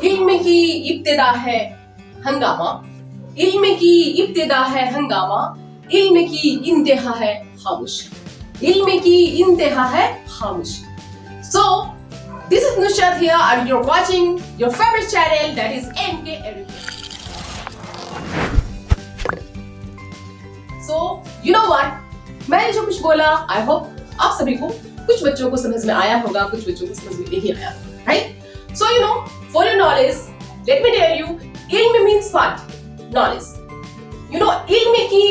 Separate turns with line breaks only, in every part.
इल्म की इब्तिदा है हंगामा, इल्म की इब्तिदा है हंगामा, इल्म की इंतहा है खामोशी, इल्म की इंतहा है खामोशी. So this is Nushat here and you're watching your favorite channel, that is MK Education. So you know what, मैंने जो कुछ बोला I hope आप सभी को, कुछ बच्चों को समझ में आया होगा, कुछ बच्चों को समझ में नहीं आया होगा, right? So you know, for your knowledge, let me tell you, ilm means what? Knowledge. You know, ilm की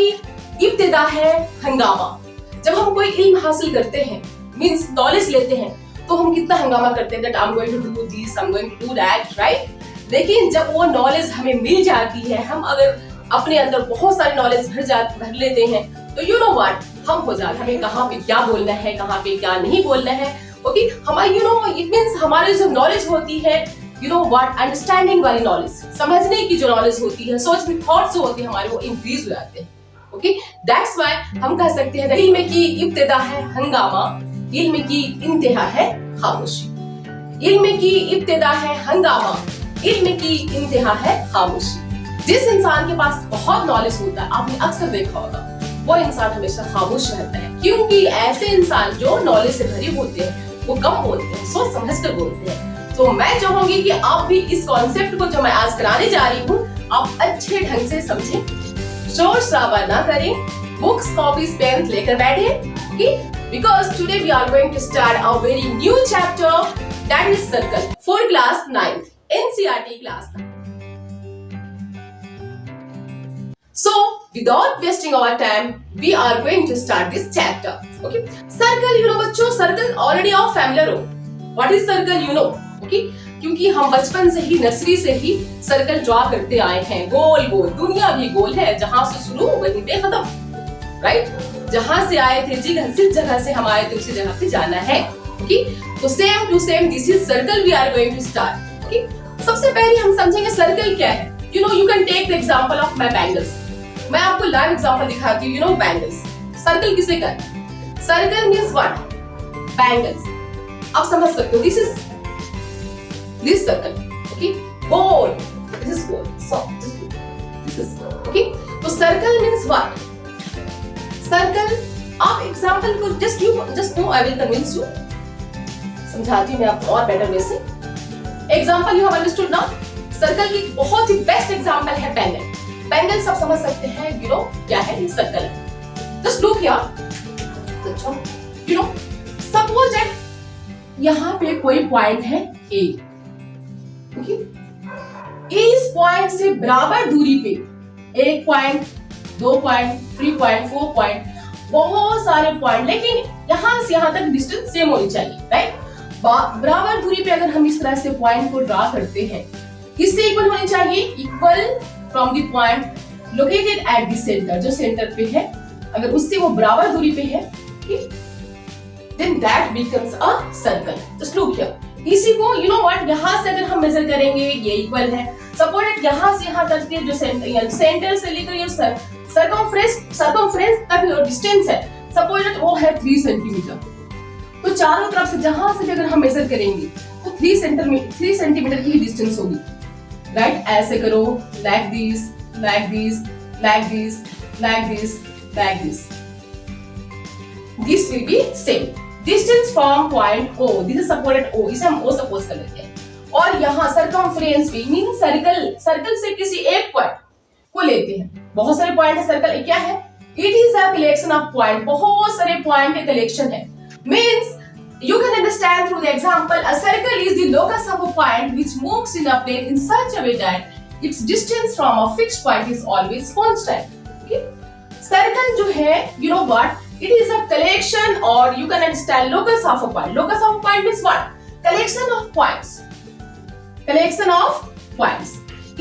इब्तिदा है हंगामा. जब हम कोई इल्म हासिल करते हैं, मीन्स नॉलेज लेते हैं, तो हम कितना हंगामा करते हैं, that I'm going to do this, I'm going to do that, right? लेकिन जब वो नॉलेज हमें मिल जाती है, हम अगर अपने अंदर बहुत सारी नॉलेज भर लेते हैं, तो you know what, हम हो जाते हैं, हमें कहाँ पे क्या बोलना है, कहाँ पे क्या नहीं बोलना है. ओके, हमारी you know, it means हमारी जो नॉलेज होती है, you know what, अंडरस्टैंडिंग वाली नॉलेज, समझने की जो नॉलेज होती है, सोचने थॉट्स जो होते हैं हमारे, वो इंक्रीज हो जाते हैं. ओके, दैट्स व्हाई हम कह सकते हैं इल्म की इब्तिदा है हंगामा, इल्म की इंतहा है खामोशी. इल्म की इब्तिदा है हंगामा, इल्म की इंतहा है खामोशी. जिस इंसान के पास बहुत नॉलेज होता है, आपने अक्सर देखा होगा, वो इंसान हमेशा खामोश रहता है, क्योंकि ऐसे इंसान जो नॉलेज से भरे होते हैं वो कम बोलते हैं, सोच समझ कर बोलते हैं. तो मैं चाहूंगी कि आप भी इस कॉन्सेप्ट को जो मैं आज कराने जा रही हूँ, आप अच्छे ढंग से समझें, शोर शराबा ना करें, बुक्स कॉपीज पेन लेकर बैठे, because today we are going to start a very new chapter, that is circle, for class 9th NCERT class 9. So without wasting our time, we are going to start this chapter. Okay, circle, you know बच्चों, circle already आप familiar हो. What is circle, you know? Okay, क्योंकि हम बचपन से ही, nursery से ही circle draw करते आए हैं. गोल गोल, दुनिया भी गोल है, जहां से शुरू वहीं पे खत्म, राइट? जहां से आए थे, जिस जगह से हम आए थे उसी जगह पे जाना है. ओके, तो same to same this is circle we are going to start. Okay, सबसे पहले हम समझेंगे सर्कल क्या है. You know, you can take the example of my bangles. मैं आपको लाइव एग्जांपल दिखाती हूँ. यू नो, बैंगल्स, सर्कल किसे कहते हैं? Circle means what? बैंगल्स. आप समझ सकते हो, this circle, okay, goal, this is goal, so this is okay. तो circle means what? Circle, आप example को just know, I will convince you. समझाती हूँ मैं आपको और better way से. Example you have understood now. Circle की बहुत ही best example है penguin. Penguin सब समझ सकते हैं, you know क्या है, ये circle है. Just look here. अच्छा, you know, suppose that यहाँ पे कोई point है A. Okay? इस पॉइंट से बराबर दूरी पे 1 पॉइंट, 2 पॉइंट, 3 पॉइंट, 4 पॉइंट, बहुत सारे पॉइंट, लेकिन यहाँ से यहाँ तक डिस्टेंस सेम होनी चाहिए, राइट? बराबर दूरी पे अगर हम इस तरह से पॉइंट को ड्रा करते हैं, किससे इक्वल होनी चाहिए? Equal from the point located at the centre, जो सेंटर पे है, अगर उससे वो बराबर दूरी पे है, then that becomes a circle. Just look here. इसी को यू नो व्हाट, यहाँ से अगर हम मेजर करेंगे, ये इक्वल है. सपोज यहाँ से यहाँ तक के जो सेंटर से लेकर ये सर्कमफ्रेंस तक जो डिस्टेंस है, सपोज वो है 3 सेंटीमीटर. तो चारों तरफ से जहां से अगर हम मेजर करेंगे तो 3 सेंटीमीटर की डिस्टेंस होगी, राइट? ऐसे करो, like this, like this, like this, like this, like this. This will be same. Distance from point O, this is supported O, इसे हम O सपोज कर लेते हैं. और यहाँ circumference भी मीन सर्कल से किसी एक पॉइंट को लेते हैं. बहुत सारे पॉइंट है, सर्कल क्या है? It is a collection of point, बहुत सारे पॉइंट का कलेक्शन है. Means you can understand through the example, a circle is the locus of a point which moves in a plane in such a way that its distance from a fixed point is always constant. Okay? Circle जो है, you know what? It is a collection, or you can understand locus of a point. Locus of a point means what? Collection of points. Collection of points.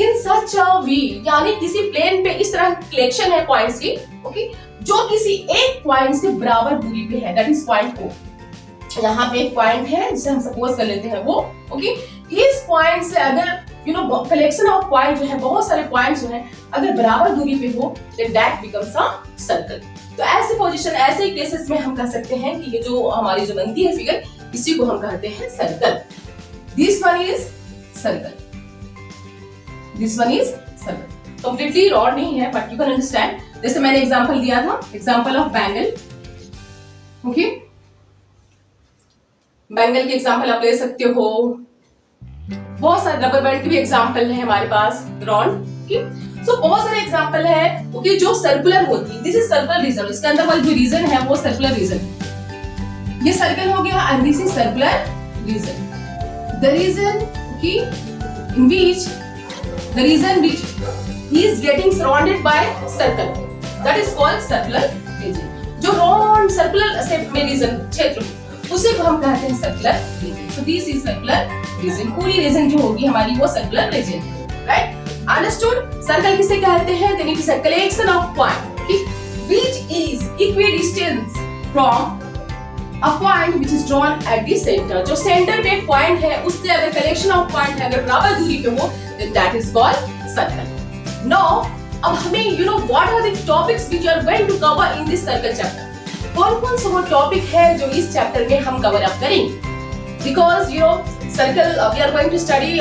In such a way, यानी किसी plane पे इस तरह collection है points की, okay? जो किसी एक पॉइंट से बराबर दूरी पे है, that is point O. यहाँ पे एक पॉइंट है जिसे हम सपोज कर लेते हैं वो, ओके? इस पॉइंट से अगर you know collection of point जो है, बहुत सारे पॉइंट जो है, अगर बराबर दूरी पे हो, then that becomes a circle. तो ऐसे पोजीशन, ऐसे केसेस में हम कह सकते हैं कि ये जो हमारी जो बनती है फिगर, इसी को हम कहते हैं circle. This one is circle. This one is circle. Completely rod नहीं है बट यू कैन अंडरस्टैंड। जैसे मैंने एग्जांपल दिया था, example of bangle. Okay, bangle के एग्जांपल आप ले सकते हो। बहुत सारे रबर बैंड के भी एग्जांपल है हमारे पास, रॉड की। सो बहुत सारे एग्जांपल है ओके जो सर्कुलर होती है। दिस इज सर्कुलर रीजन, इसके अंदर वाला जो रीजन है वो सर्कुलर रीजन। ये सर्कल हो गया and this is circular region. The region okay in which the region which is getting surrounded by circle, that is called circular region। जो round circular shape में region क्षेत्र उसे को हम कहते हैं circular region। So this is circular region। पूरी region जो होगी हमारी वो circular region है, right? Understood? Circle किसे कहते हैं? Then it is a collection of point okay, which is equidistant from a point which is drawn at the center। जो center पे point है उससे अगर collection of point है, अगर बराबर दूरी पे हो, then that is called circle। Now, अब हमें you know what are the topics which you are going to cover in this circle chapter? कौन-कौन से वो टॉपिक है जो इस चैप्टर में हम कवर अप करेंगे? Because you know circle we are going to study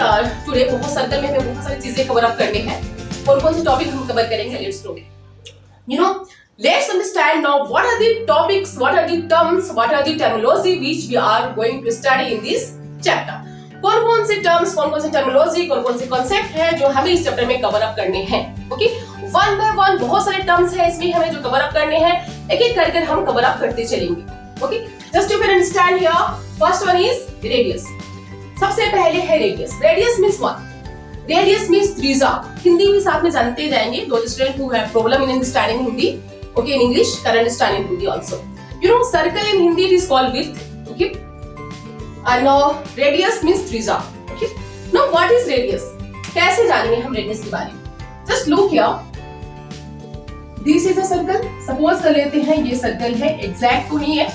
today। बहुत सर्कल में हमें बहुत सारी चीजें कवर अप करने हैं। कौन-कौन से टॉपिक हम कवर करेंगे? Let's know। You know, let's understand now what are the topics, what are the terms, what are the terminology which we are going to study in this chapter। कौन-कौन से terms, कौन-कौन से terminology, कौन-कौन से concept हैं जो हमें इस चैप्टर में कवर अप करने हैं। ओके, वन बाय वन बहुत सारे टर्म्स हैं इसमें हमें जो कवर अप करने हैं, एक-एक करके हम कवर अप करते चलेंगे। Okay, just you can understand here. First one is radius. सबसे पहले है radius. Radius means what? Radius means त्रिज्या। हिंदी में साथ में जानते जाएंगे। दो student who have problem in understanding Hindi, okay, in English can understand in Hindi also. You know circle in Hindi it is called width. Okay, and now radius means त्रिज्या। okay, now what is radius? कैसे जानेंगे हम radius के बारे में? just look here, this is a circle। suppose कर लेते हैं ये सर्कल है, एग्जैक्ट तो नहीं है,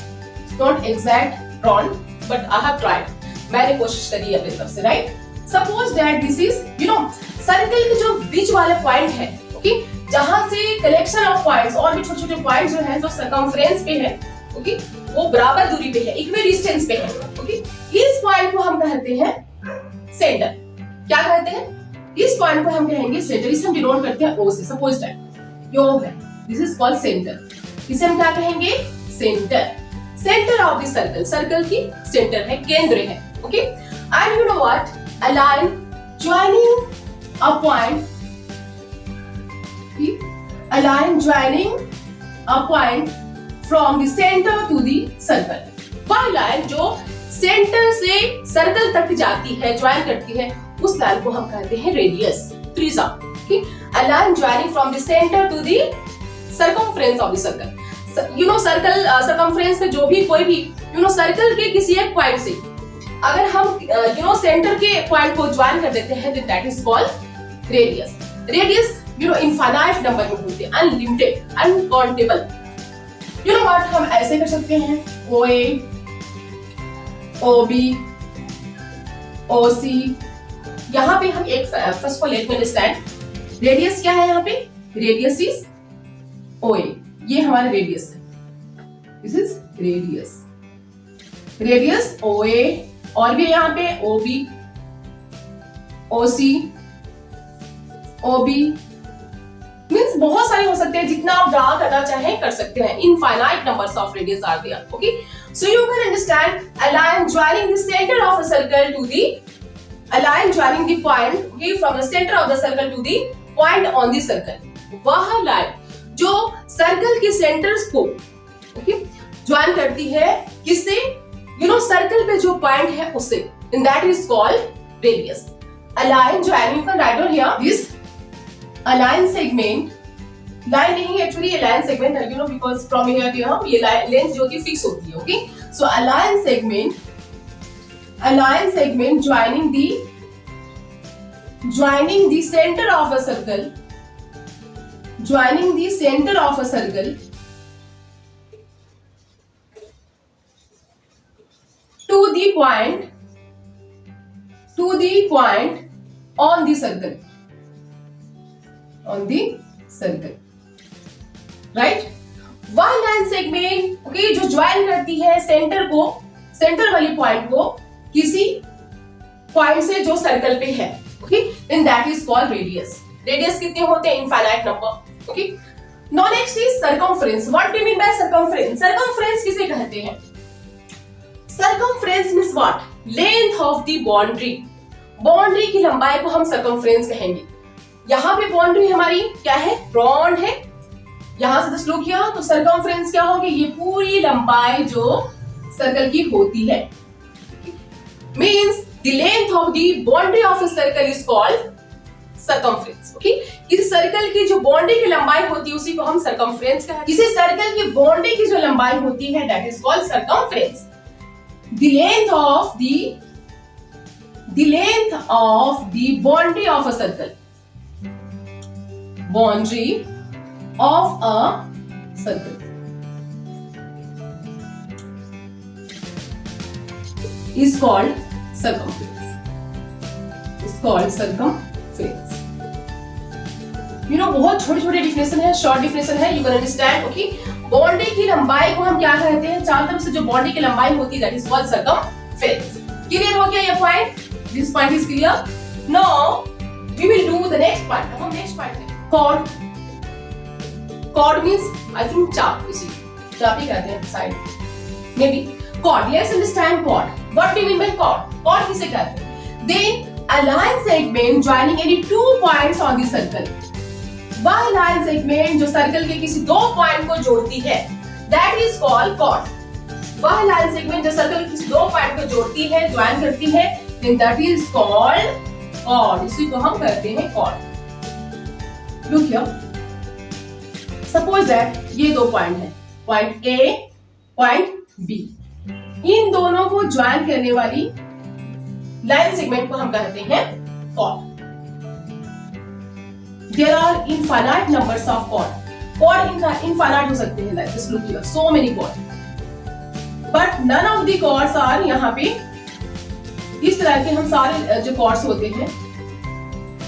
not exact drawn but I have tried। मैंने कोशिश करी है अपनी तरफ से, right? suppose that this is you know circle के जो बीच वाला पॉइंट है, okay, जहां से कलेक्शन ऑफ पॉइंट्स और भी छोटे-छोटे पॉइंट्स जो हैं जो सर्कमफ्रेंस पे है, okay, वो बराबर दूरी पे है, इक्वल डिस्टेंस पे है। ओके, इस पॉइंट को हम कहते हैं सेंटर। क्या कहते हैं? इस पॉइंट को हम कहेंगे सेंटर। इसे हम डिनोट करते हैं ओ से। सपोज दैट यो है, दिस इज कॉल्ड सेंटर। इसे हम क्या कहेंगे? Centre. Centre of the circle, circle की सेंटर है, केंद्र है। Okay, and you know what? A line joining a point, a line joining a point from the center to the circle। वह line जो सेंटर से सर्कल तक जाती है, ज्वाइन करती है, उस लाइन को हम कहते हैं रेडियस, त्रिज्या। okay? A line joining from the center to the circumference of the circle। you know circle circumference में जो भी कोई भी you know सर्कल के किसी एक पॉइंट से अगर हम you know सेंटर के पॉइंट को ज्वाइन कर देते हैं then that is called radius। radius you know infinite number में होते हैं, unlimited, uncountable. You know what? हम ऐसे कर सकते हैं OA, OB, OC। यहाँ पे हम एक first of all let me understand radius क्या है। यहाँ पे रेडियस इज OA, ये हमारा रेडियस है, this is radius. Radius OA और भी यहाँ पे OB, OC, OB मींस बहुत सारे हो सकते हैं, जितना आप ड्रा करना चाहें कर सकते हैं। Infinite numbers of radius are there. Okay, so you can understand a line joining the centre of a circle to the a line joining the point okay from the center of the circle to the point on the circle। वह line जो circle के centres को okay join करती है किससे? you know circle पे जो point है उससे, and that is called radius। a line joining, you can write down here this a line segment, line नहीं actually ये line segment है you know because from here to here ये length जो होती है फिक्स होती है। okay, so a line segment joining the center of a circle, joining the center of a circle to the point on the circle, right? वह line segment okay जो join करती है सेंटर को, सेंटर वाली point को किसी point से जो सर्कल पे है। Okay, then that is called radius. Radius कितने होते हैं? Infinite number. Okay. Now next is circumference. What do you mean by circumference? Circumference किसे कहते हैं? Circumference means what? Length of the boundary. Boundary की लंबाई को हम सर्कमफ्रेंस कहेंगे. यहाँ पे बाउंड्री हमारी क्या है? ड्रॉन है. यहां से 10 लोग किया तो सर्कमफ्रेंस क्या होगी? ये पूरी लंबाई जो सर्कल की होती है. Means the length of the boundary of a circle is called circumference. Okay? किसी सर्कल की जो बाउंड्री की लंबाई होती है उसी को हम सर्कमफ्रेंस कहते हैं. किसी सर्कल की बाउंड्री की जो लंबाई होती है that is called circumference. The length of the boundary of a circle. Boundary of a circle is called circumference. Is called circumference. You know बहुत छोटे-छोटे डिफिनेशन है, शॉर्ट डिफिनेशन है. You can understand. Okay? Boundary की लंबाई को हम क्या कहते हैं? चारों तरफ से जो बाउंड्री की लंबाई होती है that is called circumference. Clear हो गया ये point? This point is clear. Now we will do the next part. अब हम नेक्स्ट पार्ट करेंगे. Chord. Chord means I think चाप, इसी चाप ही कहते हैं side. Maybe chord. Let's understand chord. What do you mean by chord? Chord किसे कहते हैं? Then a line segment joining any two points on the circle. वह लाइन सेगमेंट जो सर्कल के किसी दो पॉइंट को जोड़ती है that is called chord. वह लाइन सेगमेंट जो सर्कल के किसी दो पॉइंट को जोड़ती है, ज्वाइन करती है, then that is called chord. इसी को हम कहते हैं chord. Look here. Suppose that ये दो पॉइंट है, पॉइंट A, पॉइंट B. इन दोनों को ज्वाइन करने वाली लाइन सेगमेंट को हम कहते हैं chord. There are infinite numbers of chord. Chord infinite हो सकते हैं. Like just look here, so many chord. But none of the chords are यहाँ पे इस तरह के हम सारे जो chords होते हैं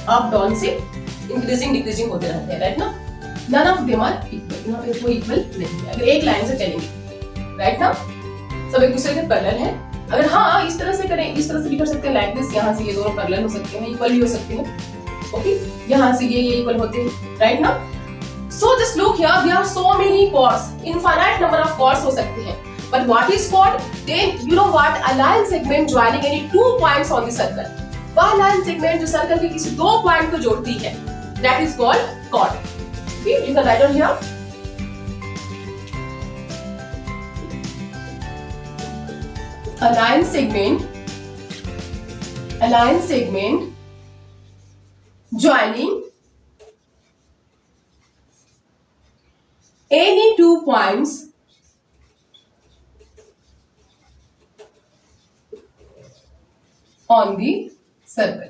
अप डाउन से इंक्रीजिंग डिक्रीजिंग होते रहते हैं, राइट ना? None of them are equal. यहाँ पे कोई इक्वल नहीं है. अगर एक लाइन से चलेंगे, राइट ना? सब एक दूसरे के पैरेलल है. अगर हाँ इस तरह से करें, इस तरह से भी कर सकते हैं, लाइक दिस. यहाँ से ये दोनों पैरेलल हो सकते हैं, इक्वल भी हो सकते हैं. ओके, यहाँ से ये इक्वल होते हैं, राइट ना? So just look here, there are so many chords, infinite number of chords हो सकते हैं. But what is chord? Then you know what? A line segment joining any two points on the circle. वह line segment जो circle के किसी दो point को जोड़ती है, that is called chord. Okay, you can write down here. A line segment joining any two points on the circle.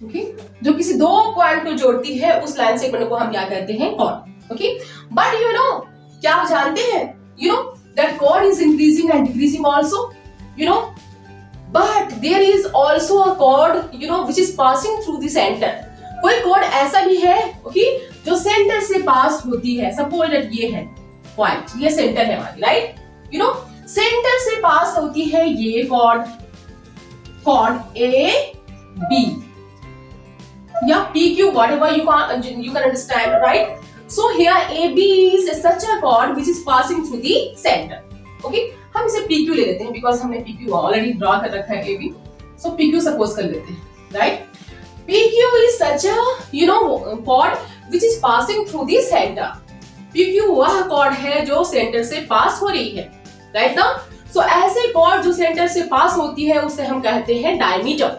Okay? जो किसी दो पॉइंट को जोड़ती है उस लाइन सेगमेंट को हम क्या कहते हैं? chord. Okay? But you know, क्या आप जानते हैं? You know that chord is increasing and decreasing also. You know, but there is also a chord, you know, which is passing through the center. कोई chord ऐसा भी है, okay, जो centre से पास होती है. सपोज दैट ये है पॉइंट, ये सेंटर है हमारी, राइट? यू नो, सेंटर से पास होती है ये chord A, B या PQ, whatever you can understand, right? So here AB is such a chord which is passing through the center. Okay? हम इसे PQ ले लेते हैं because हमने PQ ऑलरेडी ड्रॉ कर रखा है AB. So PQ सपोज कर लेते हैं, right? PQ is such a chord which is passing through the center. PQ वह chord है जो सेंटर से पास हो रही है, right ना? So ऐसे chord जो सेंटर से पास होती है उसे हम कहते हैं diameter.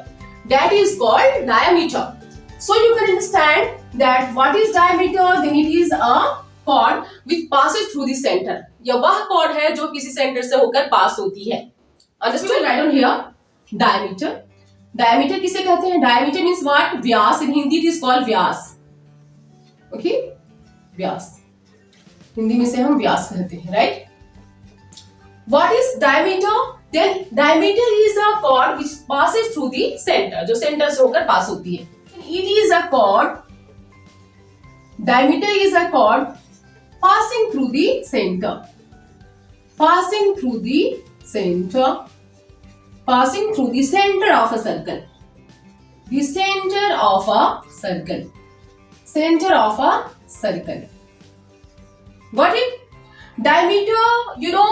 That is called diameter. So you can understand that what is diameter? Then it is a chord which passes through the center. यह वह chord है जो किसी सेंटर से होकर पास होती है. Understood? Write down here diameter. Diameter किसे कहते हैं? Diameter means what? Vyas. In Hindi it is called Vyas. Okay? व्यास. हिंदी में से हम व्यास कहते हैं, right? What is diameter? Then diameter is a chord which passes through the center. जो centre से होकर पास होती है. It is a chord. Diameter is a chord passing through the center. Passing through the center. Passing through the center of a circle. the center of a circle. Center of a circle. Got it? Diameter, you know,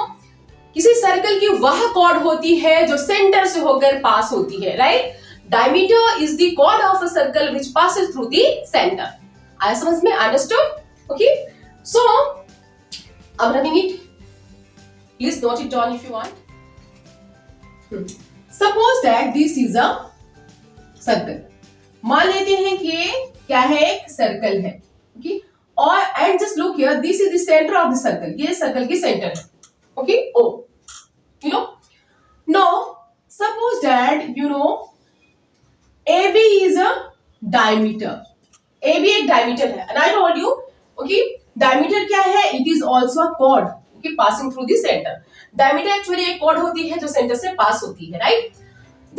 किसी circle की वह cord होती है जो centre से होकर पास होती है, right? Diameter is the chord of a circle which passes through the centre. आया समझ में? Understood? Okay, so I'm running it. Please note it down if you want. Suppose that this is a circle. मान लेते हैं कि क्या है? एक सर्कल है. Okay? और and just look here. This is the center of the circle. ये सर्कल की सेंटर है. Okay? O. You know? Now, suppose that you know AB is a diameter. AB एक diameter है. And I told you, okay? Diameter क्या है? It is also a cord, okay, passing through the centre. Diameter actually एक cord होती है जो centre से पास होती है, right?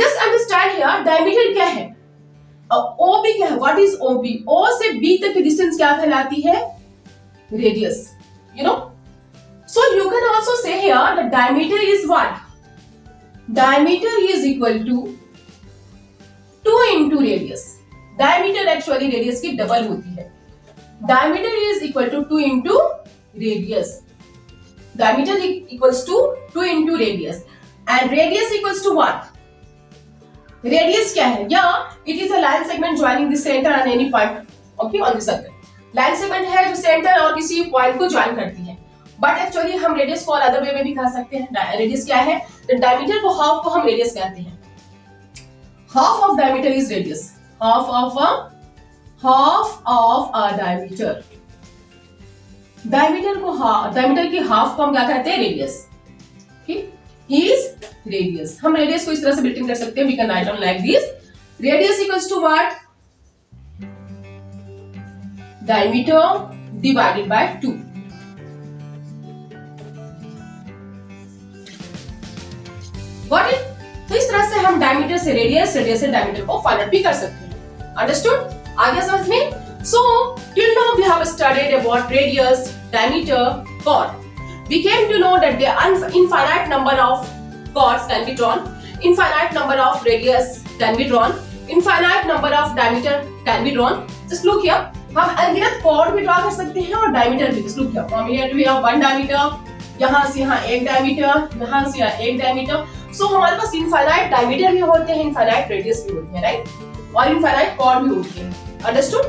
Just understand here, diameter क्या है? ओबी क्या है? व्हाट इज ओबी? ओ से बी तक की डिस्टेंस क्या कहलाती है? Radius. You know, so you can also say here the diameter is what? Diameter is equal to 2 into radius. Diameter actually radius की डबल होती है. Diameter is equal to 2 into radius. Diameter equals to 2 into radius. And radius equals to what? Radius क्या है? Yeah, it is a line segment joining the center and any point, okay, on the circle. Line segment है जो center और किसी point को join करती है. But actually हम radius को other way में भी कहा सकते हैं. Radius क्या है? तो diameter को half को हम radius कहते हैं. Half of diameter is radius. Half of a diameter. Diameter की हाफ को हम क्या कहते हैं? रेडियस. is radius. हम रेडियस को इस तरह से रिटर्न कर सकते हैं. We can write down like this. Radius equals to what? Diameter divided by 2. Got it? तो इस तरह से हम डायमीटर से रेडियस, रेडियस से डायमीटर को फाइंड आउट भी कर सकते हैं. अंडरस्टूड? आगे समझ में? So till now we have studied about radius, diameter, chord. We came to know that there are infinite number of chords can be drawn, infinite number of radius can be drawn, infinite number of diameter can be drawn. Just look here. हम अनगिनत chord भी draw कर सकते हैं और diameter भी. Just look here. From here to here 1 diameter, यहाँ से यहाँ 1 diameter, यहाँ से यहाँ 1 diameter. So हमारे पास infinite diameter भी होते हैं, infinite radius भी होती है, right? और इनफाइनाइट कॉर्ड भी होती है. अंडरस्टूड?